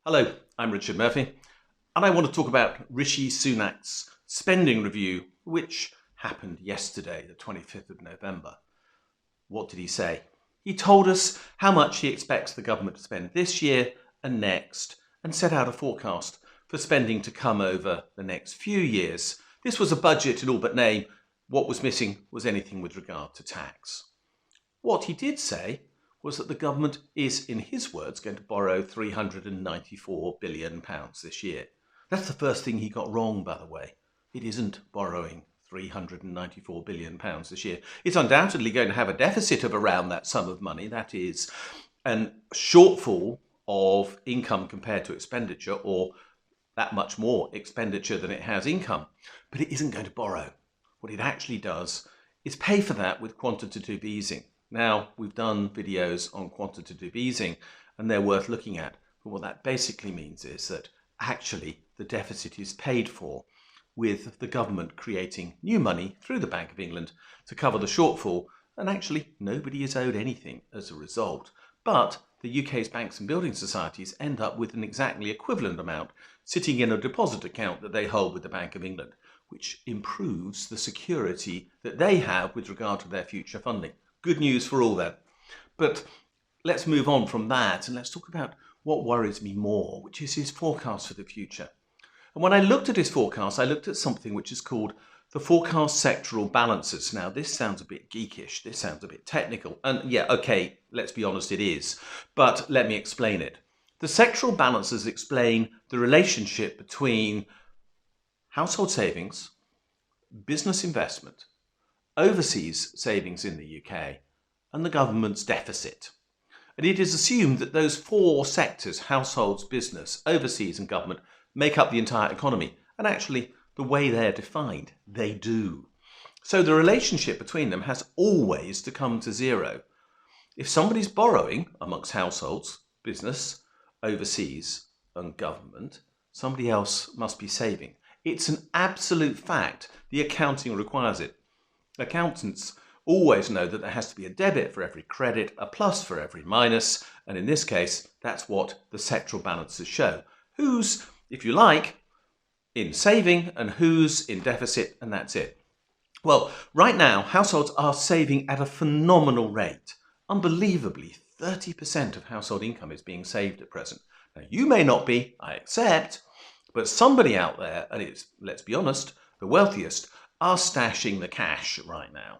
Hello, I'm Richard Murphy, and I want to talk about Rishi Sunak's spending review, which happened yesterday, the 25th of November. What did he say? He told us how much he expects the government to spend this year and next, and set out a forecast for spending to come over the next few years. This was a budget in all but name. What was missing was anything with regard to tax. What he did say was that the government is, in his words, going to borrow £394 billion this year. That's the first thing he got wrong, by the way. It isn't borrowing £394 billion this year. It's undoubtedly going to have a deficit of around that sum of money. That is a shortfall of income compared to expenditure, or that much more expenditure than it has income. But it isn't going to borrow. What it actually does is pay for that with quantitative easing. Now, we've done videos on quantitative easing, and they're worth looking at. But what that basically means is that actually the deficit is paid for with the government creating new money through the Bank of England to cover the shortfall, and actually nobody is owed anything as a result. But the UK's banks and building societies end up with an exactly equivalent amount sitting in a deposit account that they hold with the Bank of England, which improves the security that they have with regard to their future funding. Good news for all that. But let's move on from that and let's talk about what worries me more, which is his forecast for the future. And when I looked at his forecast, I looked at something which is called the forecast sectoral balances. Now, this sounds a bit geekish. This sounds a bit technical. And yeah, okay, let's be honest, it is. But let me explain it. The sectoral balances explain the relationship between household savings, business investment, overseas savings in the UK, and the government's deficit. And it is assumed that those four sectors, households, business, overseas and government, make up the entire economy. And actually, the way they're defined, they do. So the relationship between them has always to come to zero. If somebody's borrowing amongst households, business, overseas and government, somebody else must be saving. It's an absolute fact. The accounting requires it. Accountants always know that there has to be a debit for every credit, a plus for every minus, and in this case, that's what the sectoral balances show. Who's, if you like, in saving and who's in deficit, and that's it. Well, right now, households are saving at a phenomenal rate. Unbelievably, 30% of household income is being saved at present. Now, you may not be, I accept, but somebody out there, and it's, let's be honest, the wealthiest, are stashing the cash right now.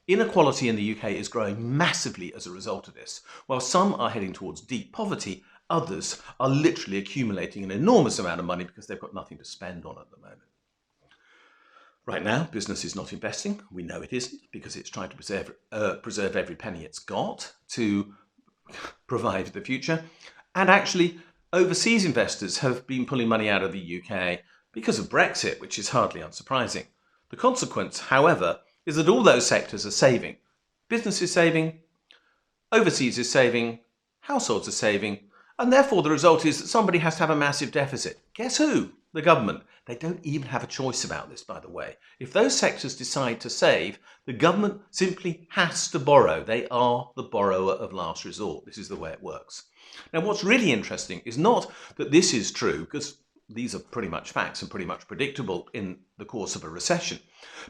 Inequality in the UK is growing massively as a result of this. While some are heading towards deep poverty, others are literally accumulating an enormous amount of money because they've got nothing to spend on at the moment. Right now, business is not investing. We know it isn't because it's trying to preserve every penny it's got to provide for the future. And actually, overseas investors have been pulling money out of the UK because of Brexit, which is hardly unsurprising. The consequence, however, is that all those sectors are saving. Business is saving, overseas is saving, households are saving, and therefore the result is that somebody has to have a massive deficit. Guess who? The government. They don't even have a choice about this, by the way. If those sectors decide to save, the government simply has to borrow. They are the borrower of last resort. This is the way it works. Now, what's really interesting is not that this is true, because these are pretty much facts and pretty much predictable in the course of a recession.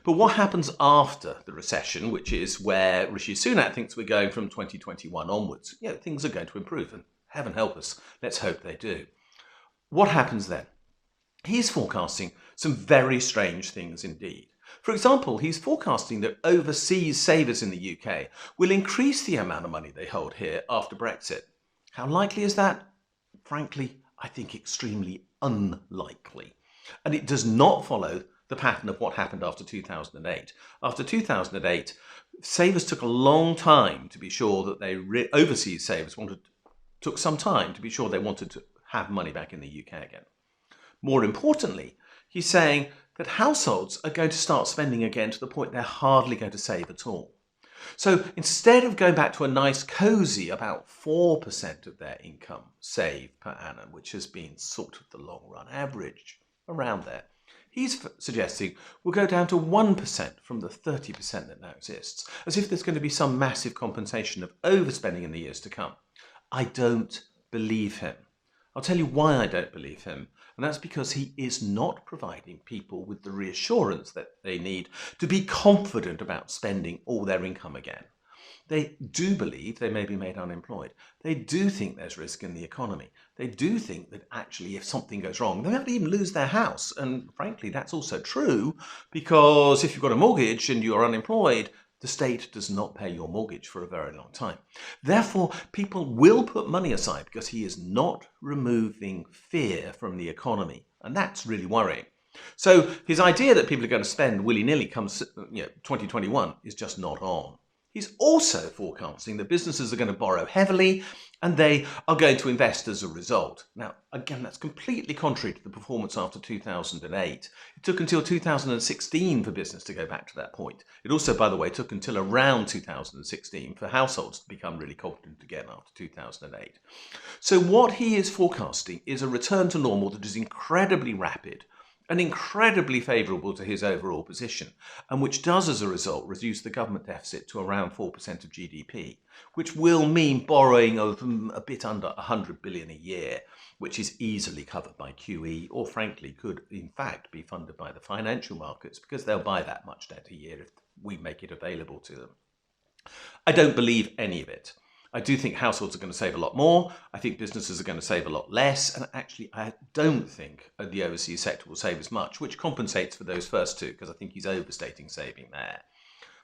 But what happens after the recession, which is where Rishi Sunak thinks we're going from 2021 onwards? You know, things are going to improve, and heaven help us, let's hope they do. What happens then? He's forecasting some very strange things indeed. For example, he's forecasting that overseas savers in the UK will increase the amount of money they hold here after Brexit. How likely is that? Frankly, I think extremely unlikely. And it does not follow the pattern of what happened after 2008. After 2008, savers took a long time to be sure that overseas savers took some time to be sure they wanted to have money back in the UK again. More importantly, he's saying that households are going to start spending again to the point they're hardly going to save at all. So instead of going back to a nice cosy about 4% of their income saved per annum, which has been sort of the long run average around there, he's suggesting we'll go down to 1% from the 30% that now exists, as if there's going to be some massive compensation of overspending in the years to come. I don't believe him. I'll tell you why I don't believe him, and that's because he is not providing people with the reassurance that they need to be confident about spending all their income again. They do believe they may be made unemployed. They do think there's risk in the economy. They do think that actually if something goes wrong, they might even lose their house. And frankly, that's also true because if you've got a mortgage and you're unemployed, the state does not pay your mortgage for a very long time. Therefore, people will put money aside because he is not removing fear from the economy. And that's really worrying. So his idea that people are going to spend willy-nilly come 2021 is just not on. He's also forecasting that businesses are going to borrow heavily and they are going to invest as a result. Now, again, that's completely contrary to the performance after 2008. It took until 2016 for business to go back to that point. It also, by the way, took until around 2016 for households to become really confident again after 2008. So what he is forecasting is a return to normal that is incredibly rapid and incredibly favourable to his overall position, and which does, as a result, reduce the government deficit to around 4% of GDP, which will mean borrowing of a bit under 100 billion a year, which is easily covered by QE, or frankly could in fact be funded by the financial markets because they'll buy that much debt a year if we make it available to them. I don't believe any of it. I do think households are going to save a lot more. I think businesses are going to save a lot less. And actually, I don't think the overseas sector will save as much, which compensates for those first two, because I think he's overstating saving there.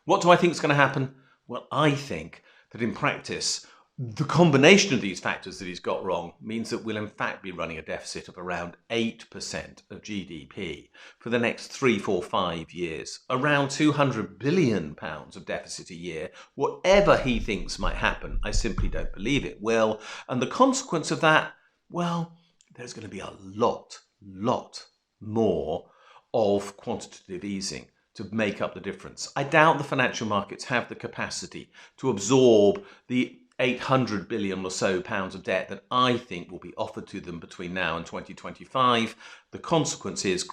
What do I think is going to happen? Well, I think that in practice, the combination of these factors that he's got wrong means that we'll in fact be running a deficit of around 8% of GDP for the next 3, 4, 5 years, around £200 billion of deficit a year. Whatever he thinks might happen, I simply don't believe it will. And the consequence of that, well, there's going to be a lot more of quantitative easing to make up the difference. I doubt the financial markets have the capacity to absorb the 800 billion or so pounds of debt that I think will be offered to them between now and 2025. The consequence is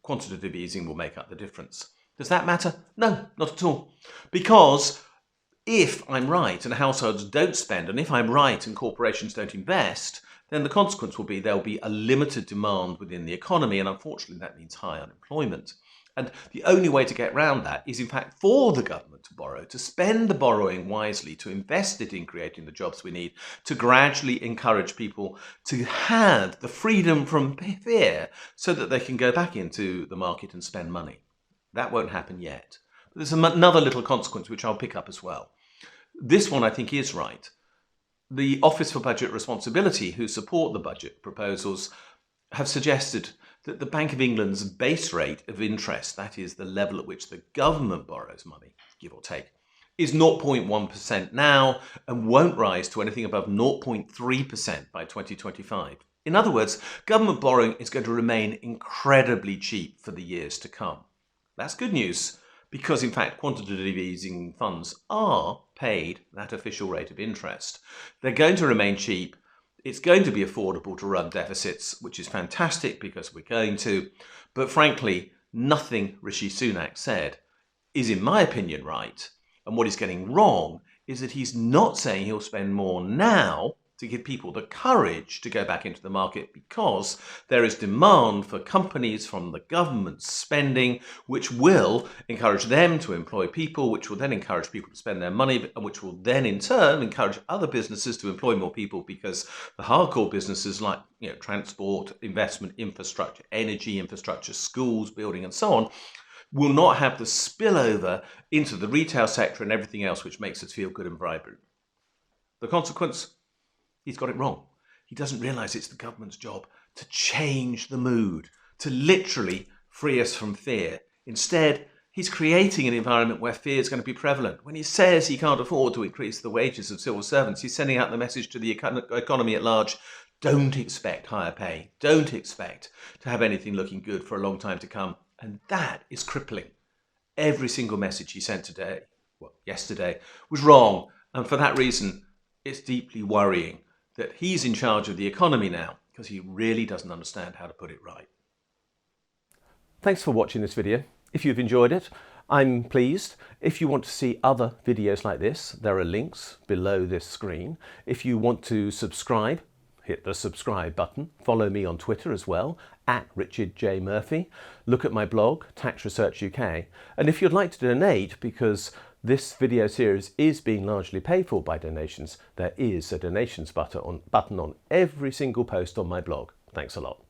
quantitative easing will make up the difference. Does that matter? No, not at all. Because if I'm right and households don't spend, and if I'm right and corporations don't invest, then the consequence will be there'll be a limited demand within the economy, and unfortunately that means high unemployment. And the only way to get around that is, in fact, for the government to borrow, to spend the borrowing wisely, to invest it in creating the jobs we need, to gradually encourage people to have the freedom from fear so that they can go back into the market and spend money. That won't happen yet. But there's another little consequence which I'll pick up as well. This one I think is right. The Office for Budget Responsibility, who support the budget proposals, have suggested that the Bank of England's base rate of interest, that is the level at which the government borrows money, give or take, is 0.1% now and won't rise to anything above 0.3% by 2025. In other words, government borrowing is going to remain incredibly cheap for the years to come. That's good news because, in fact, quantitative easing funds are paid that official rate of interest. They're going to remain cheap. It's going to be affordable to run deficits, which is fantastic because we're going to. But frankly, nothing Rishi Sunak said is, in my opinion, right. And what he's getting wrong is that he's not saying he'll spend more now to give people the courage to go back into the market because there is demand for companies from the government spending, which will encourage them to employ people, which will then encourage people to spend their money, and which will then in turn encourage other businesses to employ more people because the hardcore businesses like transport, investment, infrastructure, energy infrastructure, schools, building and so on will not have the spillover into the retail sector and everything else which makes us feel good and vibrant. The consequence? He's got it wrong. He doesn't realise it's the government's job to change the mood, to literally free us from fear. Instead, he's creating an environment where fear is going to be prevalent. When he says he can't afford to increase the wages of civil servants, he's sending out the message to the economy at large, don't expect higher pay, don't expect to have anything looking good for a long time to come. And that is crippling. Every single message he sent yesterday, was wrong. And for that reason, it's deeply worrying that he's in charge of the economy now because he really doesn't understand how to put it right. Thanks for watching this video. If you've enjoyed it, I'm pleased. If you want to see other videos like this, there are links below this screen. If you want to subscribe, hit the subscribe button. Follow me on Twitter as well, at Richard J. Murphy. Look at my blog, Tax Research UK. And if you'd like to donate, because this video series is being largely paid for by donations, there is a donations button on every single post on my blog. Thanks a lot.